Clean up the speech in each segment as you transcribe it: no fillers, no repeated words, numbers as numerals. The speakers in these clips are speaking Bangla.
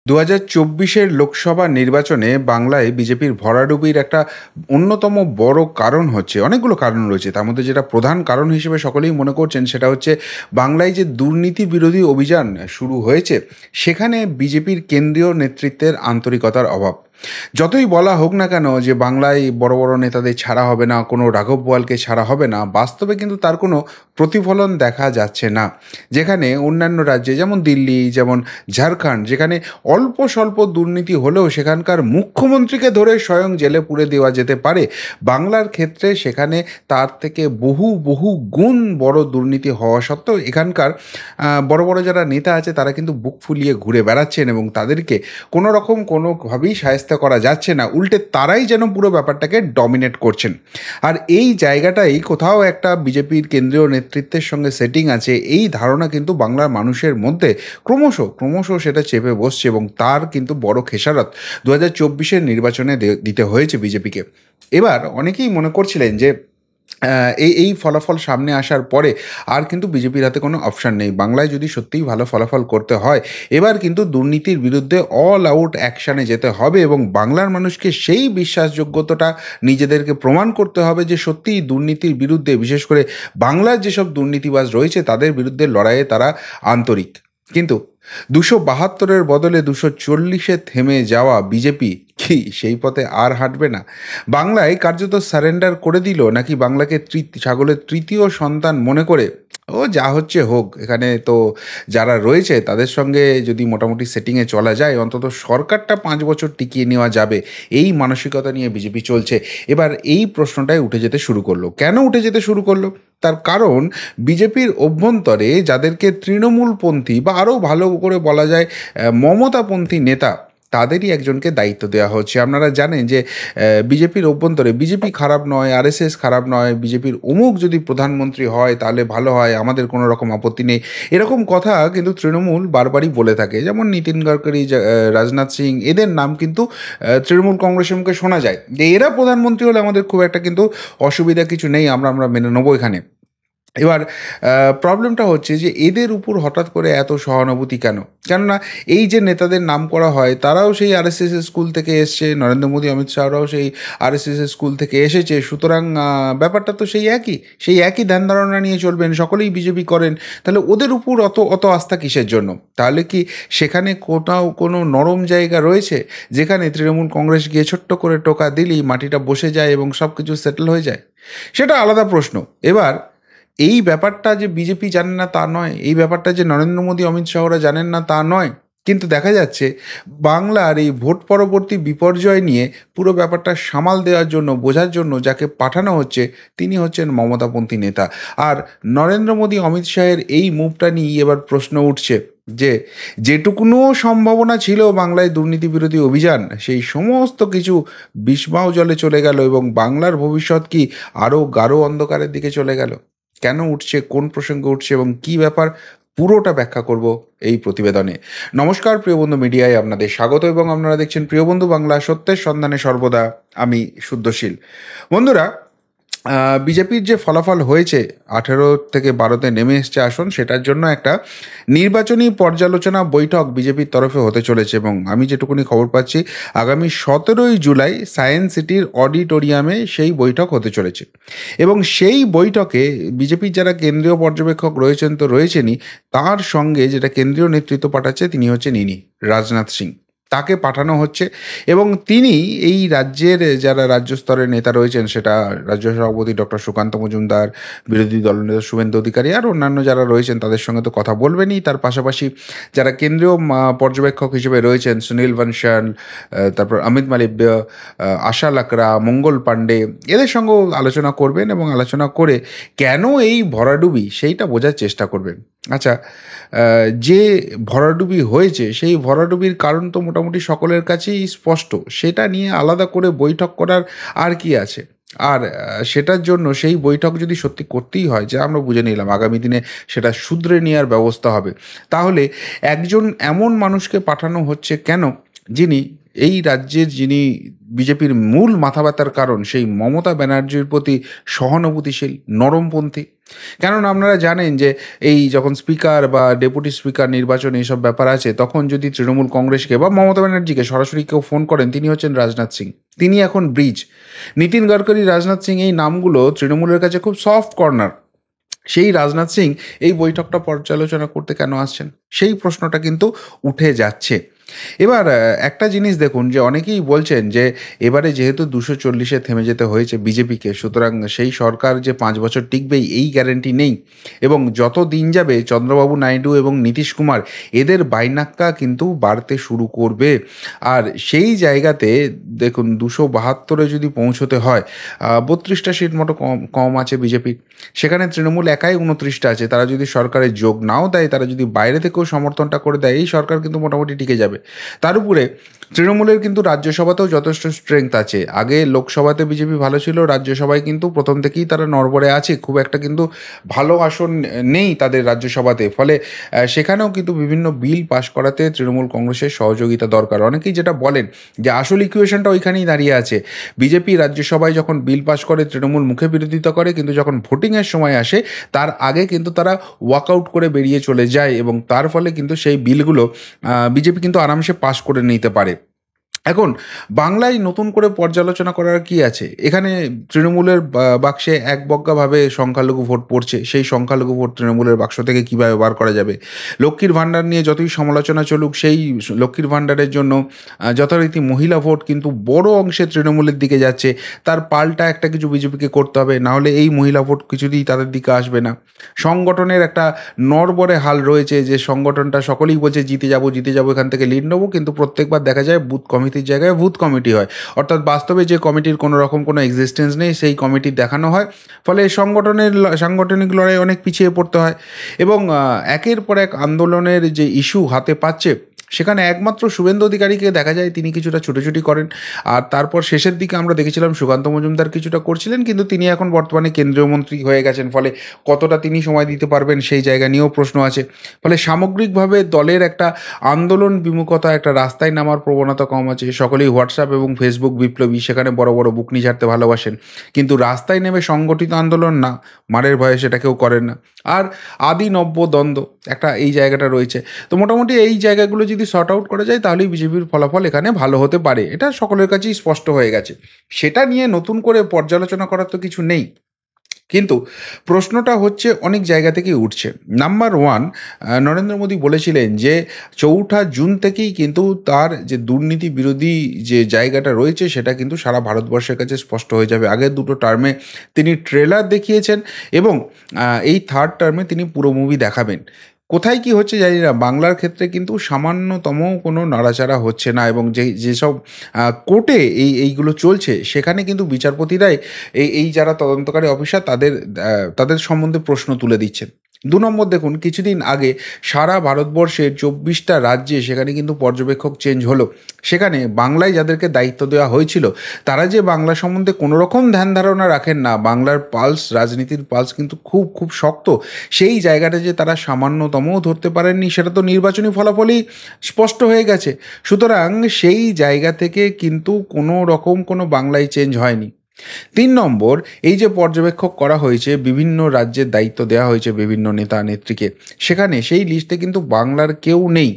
২০২৪-এর লোকসভা নির্বাচনে বাংলায় বিজেপির ভরাডুবির একটা অন্যতম বড় কারণ হচ্ছে, অনেকগুলো কারণ রয়েছে। তার মধ্যে যেটা প্রধান কারণ হিসেবে সকলেই মনে করছেন সেটা হচ্ছে বাংলায় যে দুর্নীতি বিরোধী অভিযান শুরু হয়েছে, সেখানে বিজেপির কেন্দ্রীয় নেতৃত্বের আন্তরিকতার অভাব। যতই বলা হোক না কেন যে বাংলায় বড় বড় নেতাদের ছাড়া হবে না, কোনো রাঘব বোয়ালকে ছাড়া হবে না, বাস্তবে কিন্তু তার কোনো প্রতিফলন দেখা যাচ্ছে না। যেখানে অন্যান্য রাজ্যে যেমন দিল্লি, যেমন ঝাড়খণ্ড, যেখানে অল্প স্বল্প দুর্নীতি হলেও সেখানকার মুখ্যমন্ত্রীকে ধরে স্বয়ং জেলে পুরে দেওয়া যেতে পারে, বাংলার ক্ষেত্রে সেখানে তার থেকে বহু বহু গুণ বড় দুর্নীতি হওয়া সত্ত্বেও এখানকার বড় বড় যারা নেতা আছে তারা কিন্তু বুক ফুলিয়ে ঘুরে বেড়াচ্ছেন এবং তাদেরকে কোনো রকম কোনোভাবেই শায়েস্তা করা যাচ্ছে না। উল্টে তারাই যেন পুরো ব্যাপারটাকে ডমিনেট করছেন। আর এই জায়গাটাই কোথাও একটা বিজেপির কেন্দ্রীয় নেতৃত্বের সঙ্গে সেটিং আছে, এই ধারণা কিন্তু বাংলার মানুষের মধ্যে ক্রমশ ক্রমশ সেটা চেপে বসছে এবং তার কিন্তু বড় খেসারত ২০২৪-এর নির্বাচনে দিতে হয়েছে বিজেপিকে। এবার অনেকেই মনে করছিলেন যে এই ফলাফল সামনে আসার পরে আর কিন্তু বিজেপির হাতে কোনো অপশান নেই। বাংলায় যদি সত্যিই ভালো ফলাফল করতে হয়, এবার কিন্তু দুর্নীতির বিরুদ্ধে অল আউট অ্যাকশানে যেতে হবে এবং বাংলার মানুষকে সেই বিশ্বাসযোগ্যতাটা নিজেদেরকে প্রমাণ করতে হবে যে সত্যিই দুর্নীতির বিরুদ্ধে, বিশেষ করে বাংলার যেসব দুর্নীতিবাজ রয়েছে তাদের বিরুদ্ধে লড়াইয়ে তারা আন্তরিক। কিন্তু ২৭২-এর বদলে ২৪০-এ থেমে যাওয়া বিজেপি কি সেই পথে আর হাঁটবে না? বাংলায় কার্যত সারেন্ডার করে দিল, নাকি বাংলাকে ছাগলের তৃতীয় সন্তান মনে করে ও যা হচ্ছে হোক, এখানে তো যারা রয়েছে তাদের সঙ্গে যদি মোটামুটি সেটিংয়ে চলা যায় অন্তত সরকারটা ৫ বছর টিকিয়ে নেওয়া যাবে, এই মানসিকতা নিয়ে বিজেপি চলছে। এবার এই প্রশ্নটাই উঠে যেতে শুরু করলো। কেন উঠে যেতে শুরু করলো? তার কারণ বিজেপির অভ্যন্তরে যাদেরকে তৃণমূলপন্থী বা আরও ভালো করে বলা যায় মমতাপন্থী নেতা, তাদেরই একজনকে দায়িত্ব দেওয়া হচ্ছে। আপনারা জানেন যে বিজেপির অভ্যন্তরে বিজেপি খারাপ নয়, আরএসএস খারাপ নয়, বিজেপির অমুক যদি প্রধানমন্ত্রী হয় তাহলে ভালো হয়, আমাদের কোনো রকম আপত্তি নেই, এরকম কথা কিন্তু তৃণমূল বারবারই বলে থাকে। যেমন নীতিন গডকরি, রাজনাথ সিং, এদের নাম কিন্তু তৃণমূল কংগ্রেসের মুখে শোনা যায় যে এরা প্রধানমন্ত্রী হলে আমাদের খুব একটা কিন্তু অসুবিধা কিছু নেই, আমরা আমরা মেনে নেবো এখানে। এবার প্রবলেমটা হচ্ছে যে এদের উপর হঠাৎ করে এত সহানুভূতি কেন? কেননা এই যে নেতাদের নাম করা হয় তারাও সেই আরএসএসের স্কুল থেকে এসছে, নরেন্দ্র মোদী, অমিত শাহরাও সেই আরএসএসের স্কুল থেকে এসেছে। সুতরাং ব্যাপারটা তো সেই একই ধ্যান ধারণা নিয়ে চলবেন, সকলেই বিজেপি করেন। তাহলে ওদের উপর অত অত আস্থা কিসের জন্য? তাহলে কি সেখানে কোথাও কোনো নরম জায়গা রয়েছে যেখানে তৃণমূল কংগ্রেস গিয়ে ছোট্ট করে টোকা দিলেই মাটিটা বসে যায় এবং সব কিছু সেটেল হয়ে যায়? সেটা আলাদা প্রশ্ন। এবার এই ব্যাপারটা যে বিজেপি জানে না তা নয়, এই ব্যাপারটা যে নরেন্দ্র মোদী, অমিত শাহরা জানেন না তা নয়, কিন্তু দেখা যাচ্ছে বাংলার এই ভোট পরবর্তী বিপর্যয় নিয়ে পুরো ব্যাপারটা সামাল দেওয়ার জন্য, বোঝার জন্য যাকে পাঠানো হচ্ছে তিনি হচ্ছেন মমতাপন্থী নেতা। আর নরেন্দ্র মোদী, অমিত শাহের এই মুভটা নিয়ে এবার প্রশ্ন উঠছে যে যেটুকুনো সম্ভাবনা ছিল বাংলায় দুর্নীতি বিরোধী অভিযান, সেই সমস্ত কিছু বিস্মাও জলে চলে গেল এবং বাংলার ভবিষ্যৎ কি আরও গাঢ় অন্ধকারের দিকে চলে গেল? কেন উঠছে, কোন প্রসঙ্গে উঠছে এবং কী ব্যাপার, পুরোটা ব্যাখ্যা করব এই প্রতিবেদনে। নমস্কার প্রিয় বন্ধু, মিডিয়ায় আপনাদের স্বাগত এবং আপনারা দেখছেন প্রিয় বন্ধু বাংলা, সত্যের সন্ধানে সর্বদা আমি শুদ্ধশীল। বন্ধুরা, বিজেপির যে ফলাফল হয়েছে, ১৮ থেকে ১২-তে নেমে এসছে আসন, সেটার জন্য একটা নির্বাচনী পর্যালোচনা বৈঠক বিজেপির তরফে হতে চলেছে এবং আমি যেটুকুনি খবর পাচ্ছি আগামী ১৭ই জুলাই সায়েন্স সিটির অডিটোরিয়ামে সেই বৈঠক হতে চলেছে। এবং সেই বৈঠকে বিজেপির যারা কেন্দ্রীয় পর্যবেক্ষক রয়েছেন তো রয়েছেনই, তার সঙ্গে যেটা কেন্দ্রীয় নেতৃত্ব পাঠাচ্ছে তিনি হচ্ছেন রাজনাথ সিং, তাকে পাঠানো হচ্ছে। এবং তিনি এই রাজ্যের যারা রাজ্য স্তরের নেতা রয়েছেন, সেটা রাজ্য সভাপতি ডক্টর সুকান্ত মজুমদার, বিরোধী দলনেতা শুভেন্দু অধিকারী আর অন্যান্য যারা রয়েছেন তাদের সঙ্গে তো কথা বলবেনই, তার পাশাপাশি যারা কেন্দ্রীয় পর্যবেক্ষক হিসেবে রয়েছেন, সুনীল বনশাল, তারপর অমিত মালব্য, আশা লাকড়া, মঙ্গল পাণ্ডে, এদের সঙ্গেও আলোচনা করবেন এবং আলোচনা করে কেন এই ভরাডুবি সেইটা বোঝার চেষ্টা করবেন। আচ্ছা, যে ভরাডুবি হয়েছে সেই ভরাডুবির কারণ তো মোটামুটি সকলের কাছেই স্পষ্ট, সেটা নিয়ে আলাদা করে বৈঠক করার আর কি আছে? আর সেটার জন্য সেই বৈঠক যদি সত্যি করতেই হয়, যে আমরা বুঝে নিলাম আগামী দিনে সেটা শুধরে নেওয়ার ব্যবস্থা হবে, তাহলে একজন এমন মানুষকে পাঠানো হচ্ছে কেন যিনি এই রাজ্যের, যিনি বিজেপির মূল মাথা ব্যথার কারণ, সেই মমতা ব্যানার্জির প্রতি সহানুভূতিশীল, নরমপন্থী? কেননা আপনারা জানেন যে এই যখন স্পিকার বা ডেপুটি স্পিকার নির্বাচন এইসব ব্যাপার আছে, তখন যদি তৃণমূল কংগ্রেসকে বা মমতা ব্যানার্জিকে সরাসরি কেউ ফোন করেন, তিনি হচ্ছেন রাজনাথ সিং। তিনি এখন ব্রিজ। নীতিন গডকরি, রাজনাথ সিং এই নামগুলো তৃণমূলের কাছে খুব সফট কর্নার। সেই রাজনাথ সিং এই বৈঠকটা পর্যালোচনা করতে কেন আসছেন, সেই প্রশ্নটা কিন্তু উঠে যাচ্ছে। এবার একটা জিনিস দেখুন, যে অনেকেই বলছেন যে এবারে যেহেতু 240-এ থেমে যেতে হয়েছে বিজেপিকে, সুতরাং সেই সরকার যে 5 বছর টিকবেই এই গ্যারেন্টি নেই, এবং যত দিন যাবে চন্দ্রবাবু নাইডু এবং নীতিশ কুমার এদের বাইনাক্কা কিন্তু বাড়তে শুরু করবে। আর সেই জায়গাতে দেখুন 272-এ যদি পৌঁছতে হয়, 32টা সিট মতো কম কম আছে বিজেপির, সেখানে তৃণমূল একাই 29টা আছে। তারা যদি সরকারে যোগ নাও দেয়, তারা যদি বাইরে থেকেও সমর্থনটা করে দেয়, এই সরকার কিন্তু মোটামুটি টিকে যাবে। তার উপরে তৃণমূলের কিন্তু রাজ্যসভাতেও যথেষ্ট স্ট্রেংথ আছে। আগে লোকসভাতে বিজেপি ভালো ছিল, রাজ্যসভায় কিন্তু প্রথম থেকেই তারা নড়বড়ে আছে, খুব একটা কিন্তু ভালো আসন নেই তাদের রাজ্যসভাতে। ফলে সেখানেও কিন্তু বিভিন্ন বিল পাশ করাতে তৃণমূল কংগ্রেসের সহযোগিতা দরকার। অনেকেই যেটা বলেন যে আসল ইকুয়েশনটা ওইখানেই দাঁড়িয়ে আছে, বিজেপি রাজ্যসভায় যখন বিল পাশ করে তৃণমূল মুখে বিরোধিতা করে, কিন্তু যখন ভোটিংয়ের সময় আসে তার আগে কিন্তু তারা ওয়াকআউট করে বেরিয়ে চলে যায়, এবং তার ফলে কিন্তু সেই বিলগুলো বিজেপি কিন্তু আরামসে পাস করে নিতে পারে। এখন বাংলায় নতুন করে পর্যালোচনা করার কি আছে? এখানে তৃণমূলের বাক্সে একবজ্ঞাভাবে সংখ্যালঘু ভোট পড়ছে, সেই সংখ্যালঘু ভোট তৃণমূলের বাক্স থেকে কীভাবে বার করা যাবে? লক্ষ্মীর ভাণ্ডার নিয়ে যতই সমালোচনা চলুক, সেই লক্ষ্মীর ভাণ্ডারের জন্য যথারীতি মহিলা ভোট কিন্তু বড় অংশে তৃণমূলের দিকে যাচ্ছে, তার পাল্টা একটা কিছু বিজেপিকে করতে হবে, নাহলে এই মহিলা ভোট কিছুতেই তাদের দিকে আসবে না। সংগঠনের একটা নড়বড়ে হাল রয়েছে, যে সংগঠনটা সকলেই বলছে জিতে যাব, এখান থেকে লিড নেবো, কিন্তু প্রত্যেকবার দেখা যায় বুথ কমিটির জায়গায় বুথ কমিটি হয়, অর্থাৎ বাস্তবে যে কমিটির কোনো রকম কোনো এক্সিস্টেন্স নেই, সেই কমিটি দেখানো হয়। ফলে সাংগঠনিক লড়াই অনেক পিছিয়ে পড়তে হয়, এবং একের পর এক আন্দোলনের যে ইস্যু হাতে পাচ্ছে, সেখানে একমাত্র শুভেন্দু অধিকারীকে দেখা যায় তিনি কিছুটা ছুটোছুটি করেন। আর তারপর শেষের দিকে আমরা দেখেছিলাম সুকান্ত মজুমদার কিছুটা করছিলেন, কিন্তু তিনি এখন বর্তমানে কেন্দ্রীয় মন্ত্রী হয়ে গেছেন, ফলে কতটা তিনি সময় দিতে পারবেন সেই জায়গা নিয়েও প্রশ্ন আছে। ফলে সামগ্রিকভাবে দলের একটা আন্দোলন বিমুখতা, একটা রাস্তায় নামার প্রবণতা কম আছে। সকলেই হোয়াটসঅ্যাপ এবং ফেসবুক বিপ্লবী, সেখানে বড় বড় বুকনি ঝাড়তে ভালোবাসেন, কিন্তু রাস্তায় নেমে সংগঠিত আন্দোলন না, মারের ভয়ে সেটা কেউ করেন না। আর আদি নব্য দ্বন্দ্ব একটা এই জায়গাটা রয়েছে। তো মোটামুটি এই জায়গাগুলো যদি শর্ট আউট করা যায়, তাহলেই বিজেপির ফলাফল এখানে ভালো হতে পারে, এটা সকলের কাছেই স্পষ্ট হয়ে গেছে। সেটা নিয়ে নতুন করে পর্যালোচনা করার তো কিছু নেই, কিন্তু প্রশ্নটা হচ্ছে অনেক জায়গা থেকেই উঠছে। নাম্বার ওয়ান, নরেন্দ্র মোদী বলেছিলেন যে 4 জুন থেকেই কিন্তু তার যে দুর্নীতি বিরোধী যে জায়গাটা রয়েছে, সেটা কিন্তু সারা ভারতবর্ষের কাছে স্পষ্ট হয়ে যাবে। আগের 2টো টার্মে তিনি ট্রেলার দেখিয়েছেন, এবং এই 3rd টার্মে তিনি পুরো মুভি দেখাবেন। কোথায় কি হচ্ছে জানি না, বাংলার ক্ষেত্রে কিন্তু সামান্যতম কোনো নাড়াচাড়া হচ্ছে না, এবং যেসব কোর্টে এইগুলো চলছে, সেখানে কিন্তু বিচারপতিরাই এই যারা তদন্তকারী অফিসার তাদের সম্বন্ধে প্রশ্ন তুলে দিচ্ছেন। 2 নম্বর, দেখুন কিছুদিন আগে সারা ভারতবর্ষের 24টা রাজ্যে সেখানে কিন্তু পর্যবেক্ষক চেঞ্জ হলো। সেখানে বাংলায় যাদেরকে দায়িত্ব দেওয়া হয়েছিল, তারা যে বাংলা সম্বন্ধে কোনো রকম ধ্যান ধারণা রাখেন না, বাংলার পালস, রাজনীতির পালস কিন্তু খুব খুব শক্ত, সেই জায়গাটা যে তারা সামান্যতমও ধরতে পারেননি, সেটা তো নির্বাচনী ফলাফলেই স্পষ্ট হয়ে গেছে। সুতরাং সেই জায়গা থেকে কিন্তু কোনো রকম কোনো বাংলায় চেঞ্জ হয়নি। 3 নম্বর, এই যে পর্যবেক্ষক করা হয়েছে, বিভিন্ন রাজ্যের দায়িত্ব দেওয়া হয়েছে বিভিন্ন নেতা নেত্রীকে, সেখানে সেই লিস্টে কিন্তু বাংলার কেউ নেই।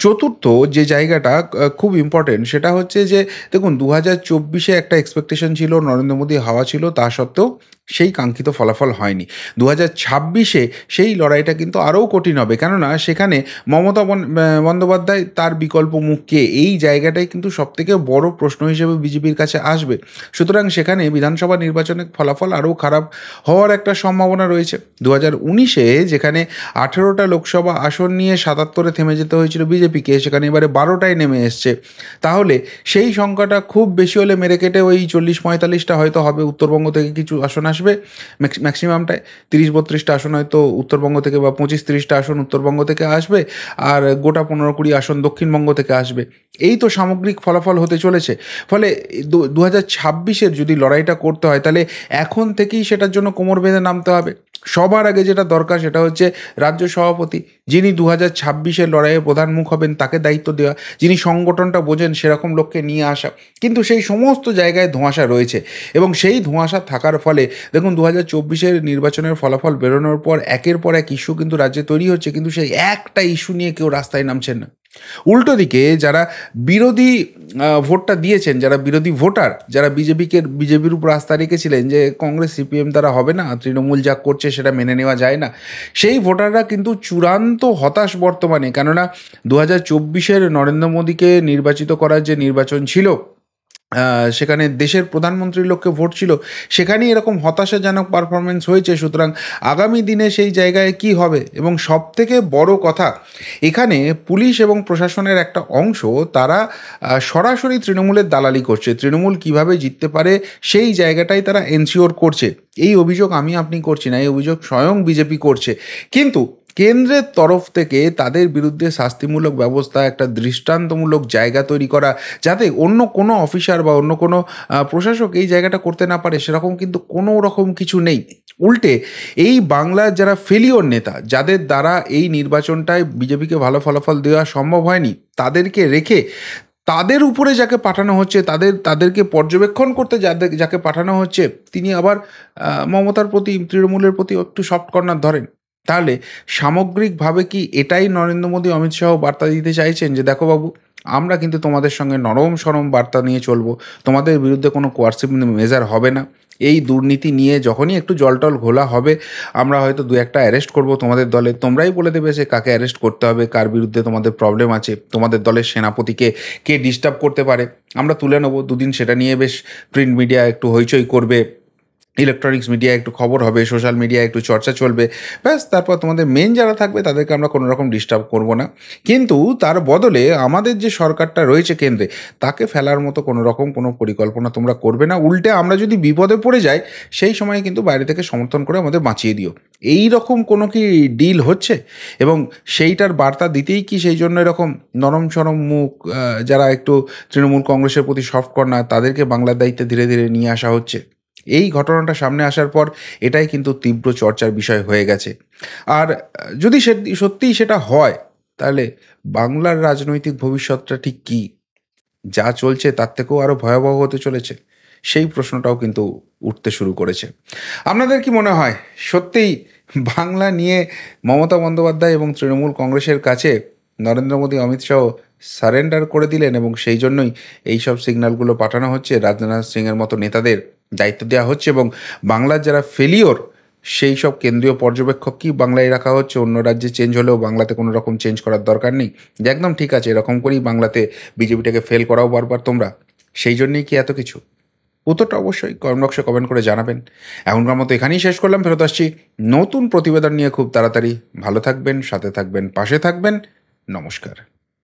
চতুর্থ যে জায়গাটা খুব ইম্পর্টেন্ট, সেটা হচ্ছে যে দেখুন 2024-এ একটা এক্সপেকটেশন ছিল, নরেন্দ্র মোদী হাওয়া ছিল, তা সত্ত্বেও সেই কাঙ্ক্ষিত ফলাফল হয়নি। 2026-এ সেই লড়াইটা কিন্তু আরও কঠিন হবে, কেননা সেখানে মমতা বন্দ্যোপাধ্যায়, তার বিকল্প মুখ কে, এই জায়গাটাই কিন্তু সবথেকে বড় প্রশ্ন হিসেবে বিজেপির কাছে আসবে। সুতরাং সেখানে বিধানসভা নির্বাচনের ফলাফল আরও খারাপ হওয়ার একটা সম্ভাবনা রয়েছে। 2019-এ যেখানে 18টা লোকসভা আসন নিয়ে 77-এ থেমে যেতে হয়েছিল বিজেপিকে, সেখানে এবারে 12টায় নেমে এসছে। তাহলে সেই সংখ্যাটা খুব বেশি হলে মেরে কেটে ওই 40-45টা হয়তো হবে, উত্তরবঙ্গ থেকে কিছু আসন আসবে, ম্যাক্সিমামটায় 30-32টা আসন হয়তো উত্তরবঙ্গ থেকে, বা 25-30টা আসন উত্তরবঙ্গ থেকে আসবে, আর গোটা 15-20 আসন দক্ষিণবঙ্গ থেকে আসবে। এই তো সামগ্রিক ফলাফল হতে চলেছে। ফলে 2026-এর যদি লড়াইটা করতে হয়, তাহলে এখন থেকেই সেটার জন্য কোমর বেঁধে নামতে হবে। সবার আগে যেটা দরকার সেটা হচ্ছে রাজ্য সভাপতি, যিনি 2026-এর লড়াইয়ের প্রধান মুখ হবেন তাকে দায়িত্ব দেওয়া, যিনি সংগঠনটা বোঝেন সেরকম লোককে নিয়ে আসা। কিন্তু সেই সমস্ত জায়গায় ধোঁয়াশা রয়েছে এবং সেই ধোঁয়াশা থাকার ফলে দেখুন 2024-এর নির্বাচনের ফলাফল বেরোনোর পর একের পর এক ইস্যু কিন্তু রাজ্যে তৈরি হচ্ছে, কিন্তু সেই একটা ইস্যু নিয়ে কেউ রাস্তায় নামছেন না। উল্টো দিকে যারা বিরোধী ভোটটা দিয়েছেন, যারা বিরোধী ভোটার, যারা বিজেপির উপর আস্থা রেখেছিলেন যে কংগ্রেস সিপিএম দ্বারা হবে না, তৃণমূল যা করছে সেটা মেনে নেওয়া যায় না, সেই ভোটাররা কিন্তু চূড়ান্ত হতাশ বর্তমানে। কেননা 2024-এর নরেন্দ্র মোদীকে নির্বাচিত করার যে নির্বাচন ছিল, সেখানে দেশের প্রধানমন্ত্রীর লক্ষ্যে ভোট ছিল, সেখানেই এরকম হতাশাজনক পারফরমেন্স হয়েছে। সুতরাং আগামী দিনে সেই জায়গায় কি হবে? এবং সবথেকে বড় কথা, এখানে পুলিশ এবং প্রশাসনের একটা অংশ তারা সরাসরি তৃণমূলের দালালি করছে। তৃণমূল কিভাবে জিততে পারে সেই জায়গাটাই তারা এনশিওর করছে। এই অভিযোগ আমি আপনি করছি না, এই অভিযোগ স্বয়ং বিজেপি করছে। কিন্তু কেন্দ্রের তরফ থেকে তাদের বিরুদ্ধে শাস্তিমূলক ব্যবস্থা, একটা দৃষ্টান্তমূলক জায়গা তৈরি করা, যাতে অন্য কোনো অফিসার বা অন্য কোনো প্রশাসক এই জায়গাটা করতে না পারে, সেরকম কিন্তু কোনো রকম কিছু নেই। উল্টে এই বাংলার যারা ফেলিওর নেতা, যাদের দ্বারা এই নির্বাচনটায় বিজেপিকে ভালো ফলাফল দেওয়া সম্ভব হয়নি, তাদেরকে রেখে তাদের উপরে যাকে পাঠানো হচ্ছে, তাদেরকে পর্যবেক্ষণ করতে যাকে পাঠানো হচ্ছে, তিনি আবার মমতার প্রতি, তৃণমূলের প্রতি একটু সফট কর্নার ধরেন। তাহলে সামগ্রিকভাবে কি এটাই নরেন্দ্র মোদী, অমিত শাহ বার্তা দিতে চাইছেন যে দেখো বাবু, আমরা কিন্তু তোমাদের সঙ্গে নরম সরম বার্তা নিয়ে চলবো, তোমাদের বিরুদ্ধে কোনো কোয়ার্সিভ মেজার হবে না, এই দুর্নীতি নিয়ে যখনই একটু জলটল ঘোলা হবে আমরা হয়তো দু একটা অ্যারেস্ট করবো তোমাদের দলে, তোমরাই বলে দেবে যে কাকে অ্যারেস্ট করতে হবে, কার বিরুদ্ধে তোমাদের প্রবলেম আছে, তোমাদের দলের সেনাপতিকে কে ডিস্টার্ব করতে পারে, আমরা তুলে নেবো। দুদিন সেটা নিয়ে বেশ প্রিন্ট মিডিয়া একটু হইচই করবে, ইলেকট্রনিক্স মিডিয়া একটু খবর হবে, সোশ্যাল মিডিয়া একটু চর্চা চলবে, ব্যাস। তারপর তোমাদের মেন যারা থাকবে তাদেরকে আমরা কোনো রকম ডিস্টার্ব করব না। কিন্তু তার বদলে আমাদের যে সরকারটা রয়েছে কেন্দ্রে, তাকে ফেলার মতো কোনো রকম কোনো পরিকল্পনা তোমরা করবে না। উল্টে আমরা যদি বিপদে পড়ে যাই, সেই সময় কিন্তু বাইরে থেকে সমর্থন করে আমাদের বাঁচিয়ে দিও, এই রকম কোনো কি ডিল হচ্ছে? এবং সেইটার বার্তা দিতেই কি সেই জন্য এরকম নরম সরম মুখ, যারা একটু তৃণমূল কংগ্রেসের প্রতি সফট কর্নার, তাদেরকে বাংলার দায়িত্বে ধীরে ধীরে নিয়ে আসা হচ্ছে? এই ঘটনাটা সামনে আসার পর এটাই কিন্তু তীব্র চর্চার বিষয় হয়ে গেছে। আর যদি সত্যিই সেটা হয়, তাহলে বাংলার রাজনৈতিক ভবিষ্যৎটা ঠিক কী? যা চলছে তার থেকেও আরও ভয়াবহ হতে চলেছে, সেই প্রশ্নটাও কিন্তু উঠতে শুরু করেছে। আপনাদের কি মনে হয় সত্যিই বাংলা নিয়ে মমতা বন্দ্যোপাধ্যায় এবং তৃণমূল কংগ্রেসের কাছে নরেন্দ্র মোদী, অমিত শাহ সারেন্ডার করে দিলেন এবং সেই জন্যই এইসব সিগন্যালগুলো পাঠানো হচ্ছে, রাজনাথ সিংয়ের মতো নেতাদের দায়িত্ব দেওয়া হচ্ছে এবং বাংলার যারা ফেলিওর সেই সব কেন্দ্রীয় পর্যবেক্ষক কি বাংলায় রাখা হচ্ছে? অন্য রাজ্যে চেঞ্জ হলেও বাংলাতে কোনো রকম চেঞ্জ করার দরকার নেই, যে একদম ঠিক আছে, এরকম করেই বাংলাতে বিজেপিটাকে ফেল করাও বারবার তোমরা, সেই জন্যই কি এত কিছু? উত্তরটা অবশ্যই কমেন্ট বক্সে কমেন্ট করে জানাবেন। এখনকার মতো এখানেই শেষ করলাম, ফেরত আসছি নতুন প্রতিবেদন নিয়ে খুব তাড়াতাড়ি। ভালো থাকবেন, সাথে থাকবেন, পাশে থাকবেন। নমস্কার।